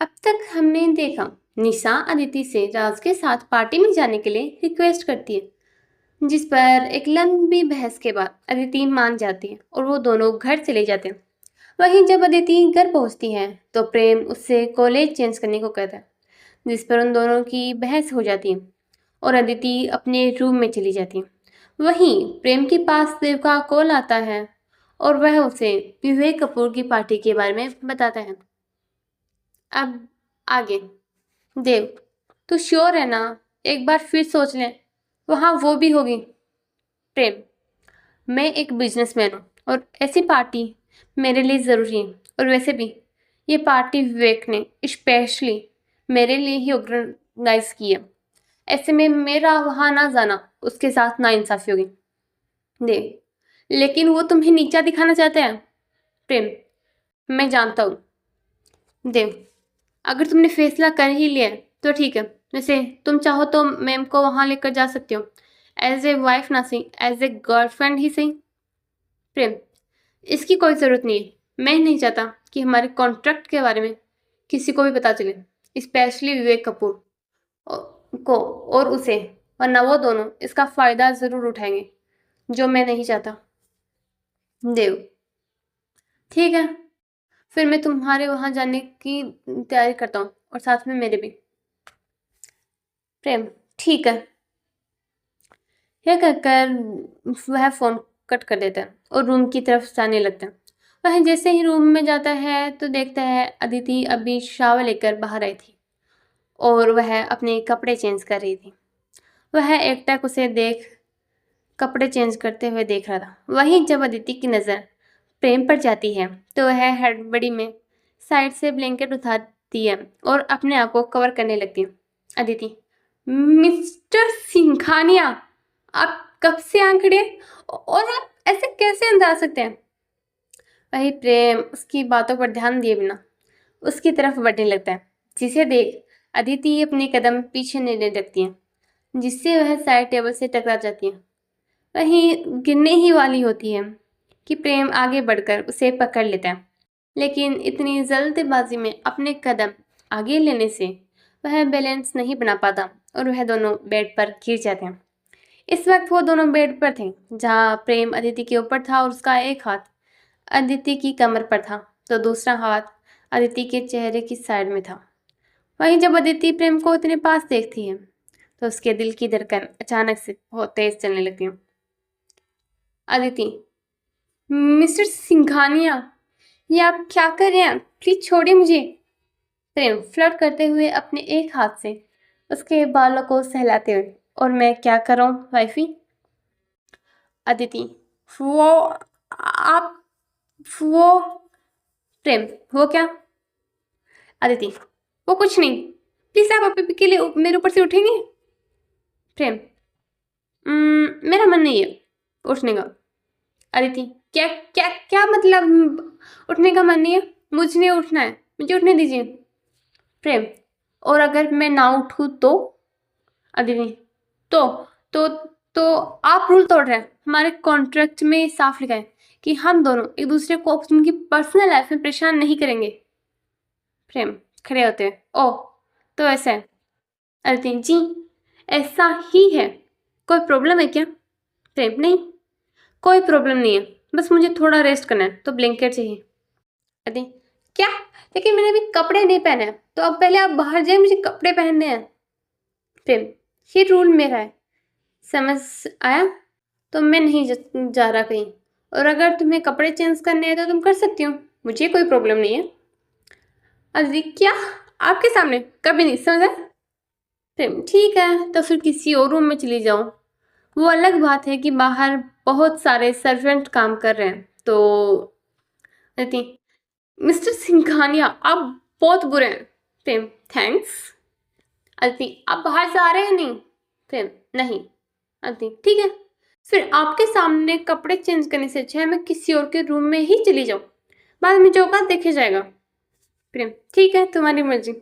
अब तक हमने देखा निशा अदिति से राज के साथ पार्टी में जाने के लिए रिक्वेस्ट करती है, जिस पर एक लंबी बहस के बाद अदिति मान जाती है और वो दोनों घर चले जाते हैं। वहीं जब अदिति घर पहुंचती है तो प्रेम उससे कॉलेज चेंज करने को कहता है, जिस पर उन दोनों की बहस हो जाती है और अदिति अपने रूम में चली जाती है। वहीं प्रेम के पास देव का कॉल आता है और वह उसे विवेक कपूर की पार्टी के बारे में बताता है। अब आगे। देव, तू श्योर है ना? एक बार फिर सोच लें, वहाँ वो भी होगी। प्रेम, मैं एक बिजनेसमैन हूँ और ऐसी पार्टी मेरे लिए ज़रूरी है। और वैसे भी ये पार्टी विवेक ने स्पेशली मेरे लिए ही ऑर्गेनाइज की है। ऐसे में मेरा वहाँ ना जाना उसके साथ नाइंसाफ़ी होगी। देव, लेकिन वो तुम्हें नीचा दिखाना चाहते हैं। प्रेम, मैं जानता हूँ। देव, अगर तुमने फैसला कर ही लिया है तो ठीक है। वैसे तुम चाहो तो मैम को वहाँ लेकर जा सकते हो, एज ए वाइफ ना सही, एज ए गर्लफ्रेंड ही सही। प्रेम, इसकी कोई ज़रूरत नहीं है। मैं नहीं चाहता कि हमारे कॉन्ट्रैक्ट के बारे में किसी को भी पता चले, स्पेशली विवेक कपूर को और उसे, वरना वो दोनों इसका फ़ायदा ज़रूर उठाएंगे, जो मैं नहीं चाहता। देव, ठीक है, फिर मैं तुम्हारे वहाँ जाने की तैयारी करता हूँ और साथ में मेरे भी। प्रेम, ठीक है। यह कहकर वह फोन कट कर देता है और रूम की तरफ जाने लगता है। वह जैसे ही रूम में जाता है तो देखता है अदिति अभी शावर लेकर बाहर आई थी और वह अपने कपड़े चेंज कर रही थी। वह एकटक उसे देख कपड़े चेंज करते हुए देख रहा था। वहीं जब अदिति की नज़र प्रेम पर जाती है तो वह हड़बड़ी में साइड से ब्लैंकेट उठाती है और अपने आप को कवर करने लगती है। अदिति, मिस्टर सिंघानिया, आप कब से यहाँ खड़े हैं और आप ऐसे कैसे अंदर आ सकते हैं? वही प्रेम उसकी बातों पर ध्यान दिए बिना उसकी तरफ बढ़ने लगता है, जिसे देख अदिति अपने कदम पीछे लेने लगती है, जिससे वह साइड टेबल से टकरा जाती है। वहीं गिरने ही वाली होती है कि प्रेम आगे बढ़कर उसे पकड़ लेता है, लेकिन इतनी जल्दबाजी में अपने कदम आगे लेने से वह बैलेंस नहीं बना पाता और वह दोनों बेड पर गिर जाते हैं। इस वक्त वो दोनों बेड पर थे, जहाँ प्रेम अदिति के ऊपर था और उसका एक हाथ अदिति की कमर पर था तो दूसरा हाथ अदिति के चेहरे की साइड में था। वहीं जब अदिति प्रेम को इतने पास देखती है तो उसके दिल की धड़कन अचानक से बहुत तेज चलने लगती है। अदिति, मिस्टर सिंघानिया, ये आप क्या कर रहे हैं? प्लीज छोड़िए मुझे। प्रेम फ्लर्ट करते हुए अपने एक हाथ से उसके बालों को सहलाते हुए, और मैं क्या कर रहा हूँ वाइफी? अदिति, वो आप वो प्रेम, वो क्या? अदिति, वो कुछ नहीं। प्लीज आप अभी के लिए मेरे ऊपर से उठेंगे? प्रेम, मेरा मन नहीं है उठने का। अदिति, क्या क्या क्या मतलब उठने का मन नहीं है? मुझे नहीं उठना है, मुझे उठने दीजिए। प्रेम, और अगर मैं ना उठूँ तो? अदिति, तो तो तो आप रूल तोड़ रहे हैं। हमारे कॉन्ट्रैक्ट में साफ लिखा है कि हम दोनों एक दूसरे को उनकी पर्सनल लाइफ में परेशान नहीं करेंगे। प्रेम खड़े होते हैं, ओह तो ऐसा है। अदिति, जी ऐसा ही है। कोई प्रॉब्लम है क्या? प्रेम, नहीं कोई प्रॉब्लम नहीं है, बस मुझे थोड़ा रेस्ट करना है तो ब्लैंकेट चाहिए। अदिति, क्या? लेकिन मैंने अभी कपड़े नहीं पहने हैं, तो अब पहले आप बाहर जाए, मुझे कपड़े पहनने हैं। प्रेम, ये रूल मेरा है, समझ आया? तो मैं नहीं जा रहा कहीं, और अगर तुम्हें कपड़े चेंज करने हैं तो तुम कर सकती हो, मुझे कोई प्रॉब्लम नहीं है। अदिति, क्या? आपके सामने? कभी नहीं, समझा? प्रेम, ठीक है तो फिर किसी और रूम में चली जाओ। वो अलग बात है कि बाहर बहुत सारे सर्वेंट काम कर रहे हैं तो। अदिति, मिस्टर सिंघानिया, आप बहुत बुरे हैं। प्रेम, थैंक्स। अदिति, आप बाहर से आ रहे हैं? नहीं। प्रेम, नहीं। अदिति, ठीक है, फिर आपके सामने कपड़े चेंज करने से अच्छा है मैं किसी और के रूम में ही चली जाऊँ, बाद में जो होगा देखे जाएगा। प्रेम, ठीक है, तुम्हारी मर्जी।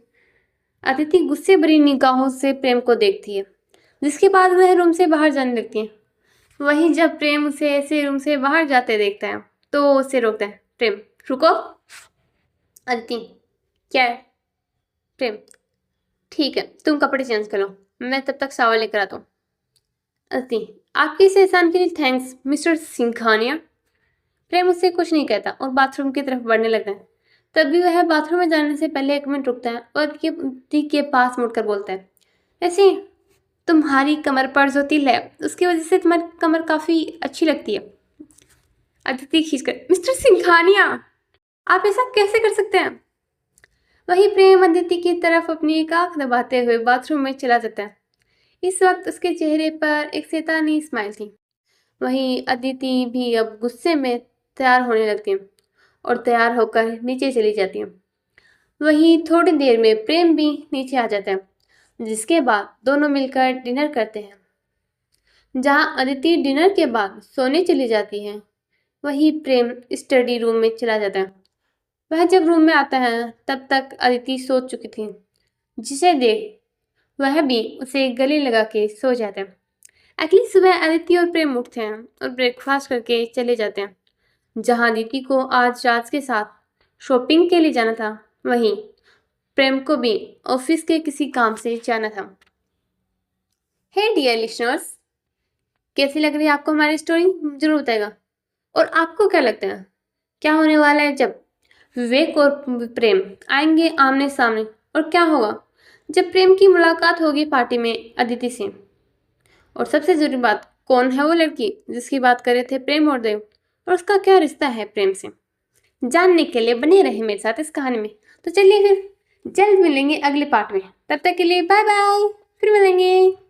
अदिति गुस्से भरी निगाहों से प्रेम को देखती है, जिसके बाद वह रूम से बाहर जाने लगती है। वहीं जब प्रेम उसे ऐसे रूम से बाहर जाते देखता है तो उसे रोकता है। प्रेम, रुको। अदिति, क्या है? प्रेम, ठीक है, तुम कपड़े चेंज करो, मैं तब तक शावर लेकर आता हूँ। अदिति, आपके इस एहसान के लिए थैंक्स मिस्टर सिंघानिया। प्रेम उससे कुछ नहीं कहता और बाथरूम की तरफ बढ़ने लगता है। तभी वह बाथरूम में जाने से पहले 1 मिनट रुकता है और अदिति के पास मुड़कर बोलता है, ऐसे तुम्हारी कमर पर जो तिल है उसकी वजह से तुम्हारी कमर काफी अच्छी लगती है। अदिति खींचकर, मिस्टर सिंघानिया, आप ऐसा कैसे कर सकते हैं? वही प्रेम अदिति की तरफ अपनी एक आंख दबाते हुए बाथरूम में चला जाता है। इस वक्त उसके चेहरे पर एक शैतानी स्माइल थी। वहीं अदिति भी अब गुस्से में तैयार होने लगती है और तैयार होकर नीचे चली जाती है। वहीं थोड़ी देर में प्रेम भी नीचे आ जाता है, जिसके बाद दोनों मिलकर डिनर करते हैं। जहां अदिति डिनर के बाद सोने चली जाती है, वहीं प्रेम स्टडी रूम में चला जाता है। वह जब रूम में आता है तब तक अदिति सो चुकी थी, जिसे देख वह भी उसे गले लगा के सो जाता है। अगली सुबह अदिति और प्रेम उठते हैं और ब्रेकफास्ट करके चले जाते हैं। जहां अदिति को आज राज के साथ शॉपिंग के लिए जाना था, वहीं प्रेम को भी ऑफिस के किसी काम से जाना था। हे डियर लिसनर्स, कैसी लग रही है आपको हमारी स्टोरी? जरूर बताएगा। और आपको क्या लगता है क्या होने वाला है जब विवेक और प्रेम आएंगे आमने सामने, और क्या होगा जब प्रेम की मुलाकात होगी पार्टी में अदिति से? और सबसे जरूरी बात, कौन है वो लड़की जिसकी बात कर रहे थे प्रेम और देव, और उसका क्या रिश्ता है प्रेम से? जानने के लिए बने रहे मेरे साथ इस कहानी में। तो चलिए फिर जल्द मिलेंगे अगले पार्ट में। तब तक के लिए बाय बाय, फिर मिलेंगे।